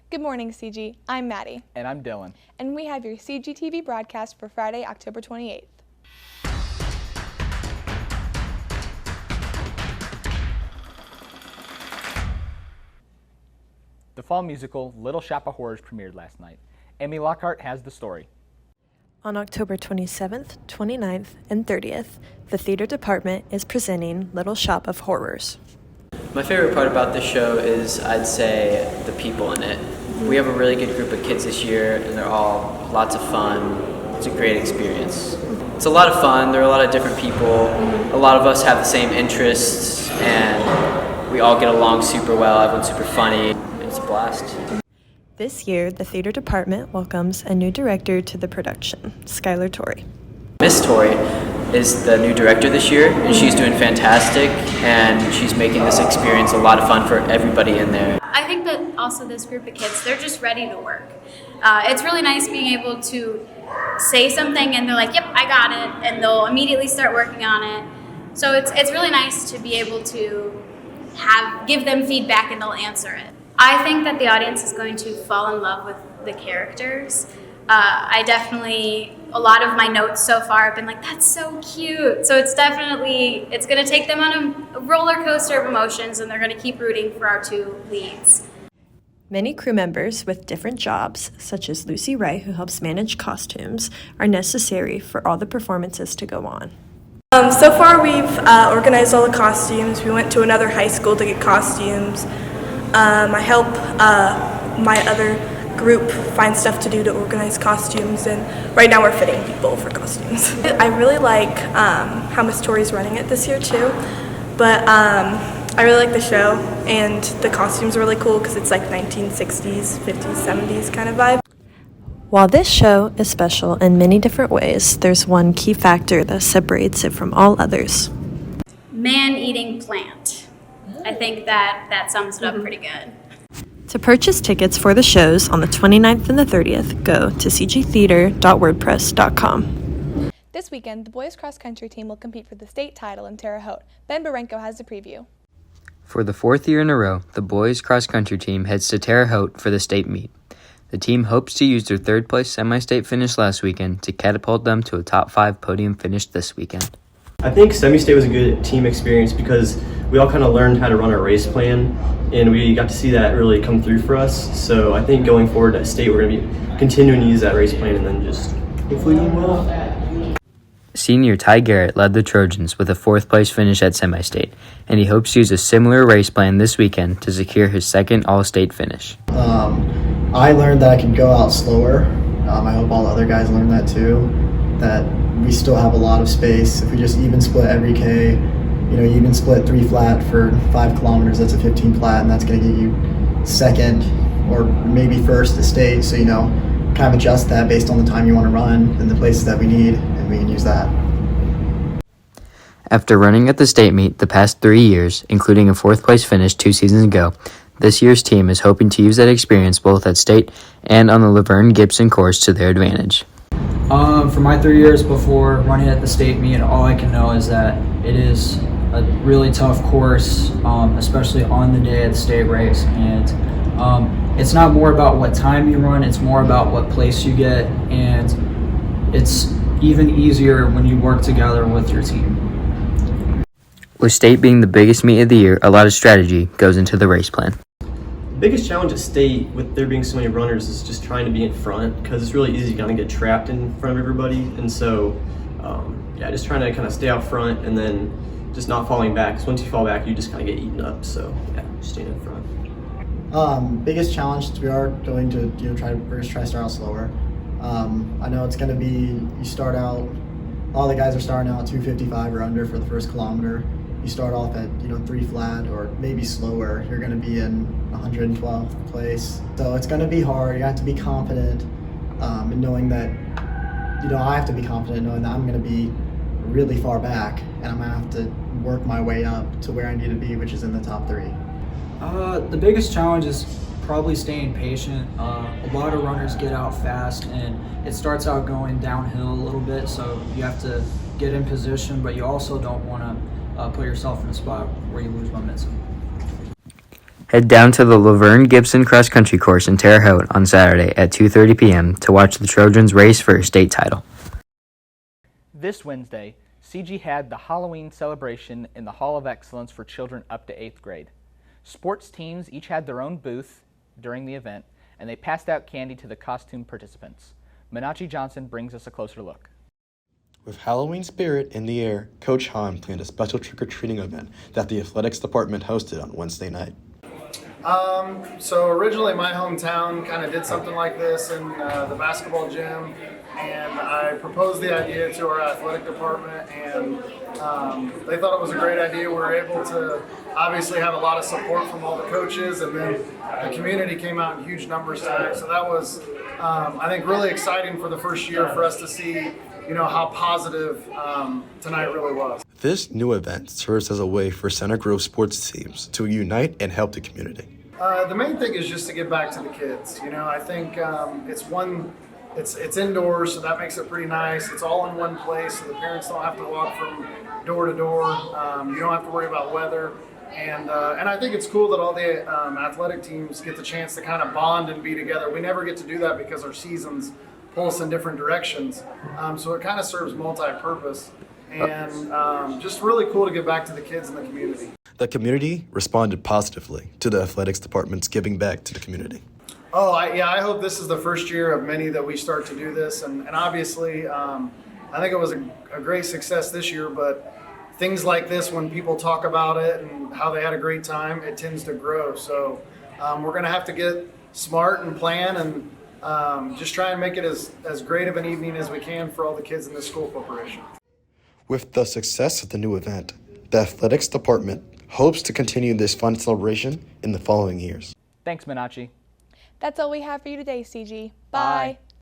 Good morning, CG. I'm Maddie. And I'm Dylan. And we have your CGTV broadcast for Friday, October 28th. The fall musical Little Shop of Horrors premiered last night. Amy Lockhart has the story. On October 27th, 29th, and 30th, the theater department is presenting Little Shop of Horrors. My favorite part about this show is, I'd say, the people in it. We have a really good group of kids this year, and they're all lots of fun. It's a great experience. It's a lot of fun. There are a lot of different people. A lot of us have the same interests, and we all get along super well. Everyone's super funny. It's a blast. This year, the theater department welcomes a new director to the production, Skylar Torrey. Miss Torrey is the new director this year, and she's doing fantastic, and she's making this experience a lot of fun for everybody in there. I think that also this group of kids, they're just ready to work. It's really nice being able to say something and they're like, yep, I got it, and they'll immediately start working on it. So it's really nice to be able to give them feedback and they'll answer it. I think that the audience is going to fall in love with the characters. A lot of my notes so far have been like, that's so cute. So it's going to take them on a roller coaster of emotions, and they're going to keep rooting for our two leads. Many crew members with different jobs, such as Lucy Wright, who helps manage costumes, are necessary for all the performances to go on. So far we've organized all the costumes. We went to another high school to get costumes. I help my other group find stuff to do to organize costumes, and right now we're fitting people for costumes. I really like how Miss Tori's running it this year too, but I really like the show, and the costumes are really cool because it's like 1960s, 50s, 70s kind of vibe. While this show is special in many different ways, there's one key factor that separates it from all others. Man-eating plant. I think that sums it up pretty good. To purchase tickets for the shows on the 29th and the 30th, go to cgtheater.wordpress.com. This weekend, the boys cross-country team will compete for the state title in Terre Haute. Ben Barenko has the preview. For the fourth year in a row, the boys cross-country team heads to Terre Haute for the state meet. The team hopes to use their third-place semi-state finish last weekend to catapult them to a top 5 podium finish this weekend. I think semi-state was a good team experience because we all kind of learned how to run our race plan, and we got to see that really come through for us. So I think going forward at state, we're going to be continuing to use that race plan and then just hopefully doing well. Senior Ty Garrett led the Trojans with a 4th place finish at semi-state, and he hopes to use a similar race plan this weekend to secure his second all-state finish. I learned that I can go out slower. I hope all the other guys learn that too, that we still have a lot of space. If we just even split every K, even split 3 flat for 5 kilometers, that's a 15 flat, and that's going to get you second or maybe first at state. So, kind of adjust that based on the time you want to run and the places that we need, and we can use that. After running at the state meet the past 3 years, including a 4th place finish 2 seasons ago, this year's team is hoping to use that experience both at state and on the Laverne Gibson course to their advantage. For my 3 years before running at the state meet, all I can know is that it is a really tough course, especially on the day of the state race. And it's not more about what time you run, it's more about what place you get. And it's even easier when you work together with your team. With state being the biggest meet of the year, a lot of strategy goes into the race plan. The biggest challenge at state, with there being so many runners, is just trying to be in front, because it's really easy to kind of get trapped in front of everybody. And so, just trying to kind of stay out front and then just not falling back, because once you fall back, you just kind of get eaten up. So, just staying in front. Biggest challenge is we are going to try to start out slower. I know it's going to be, you start out, all the guys are starting out 2:55 or under for the first kilometer. You start off at 3 flat or maybe slower, you're going to be in 112th place. So it's going to be hard. You have to be confident in knowing that, I have to be confident knowing that I'm going to be really far back, and I'm going to have to work my way up to where I need to be, which is in the top 3. The biggest challenge is probably staying patient. A lot of runners get out fast, and it starts out going downhill a little bit, so you have to get in position, but you also don't want to put yourself in a spot where you lose momentum. Head down to the Laverne Gibson Cross Country Course in Terre Haute on Saturday at 2:30 p.m. to watch the Trojans race for a state title. This Wednesday, CG had the Halloween celebration in the Hall of Excellence for children up to 8th grade. Sports teams each had their own booth during the event, and they passed out candy to the costume participants. Menachi Johnson brings us a closer look. With Halloween spirit in the air, Coach Hahn planned a special trick-or-treating event that the athletics department hosted on Wednesday night. So originally my hometown kind of did something like this in the basketball gym, and I proposed the idea to our athletic department, and they thought it was a great idea. We were able to obviously have a lot of support from all the coaches, and then the community came out in huge numbers tonight. So that was, I think, really exciting for the first year for us to see, how positive tonight really was. This new event serves as a way for Center Grove sports teams to unite and help the community. The main thing is just to get back to the kids. I think it's indoors, so that makes it pretty nice. It's all in one place, so the parents don't have to walk from door to door. You don't have to worry about weather. And I think it's cool that all the athletic teams get the chance to kind of bond and be together. We never get to do that because our seasons pull us in different directions. So it kind of serves multi-purpose. And just really cool to get back to the kids in the community. The community responded positively to the athletics department's giving back to the community. I hope this is the first year of many that we start to do this. And obviously, I think it was a great success this year, but things like this, when people talk about it and how they had a great time, it tends to grow. So we're going to have to get smart and plan and just try and make it as great of an evening as we can for all the kids in this school corporation. With the success of the new event, the athletics department hopes to continue this fun celebration in the following years. Thanks, Menachi. That's all we have for you today, CG. Bye.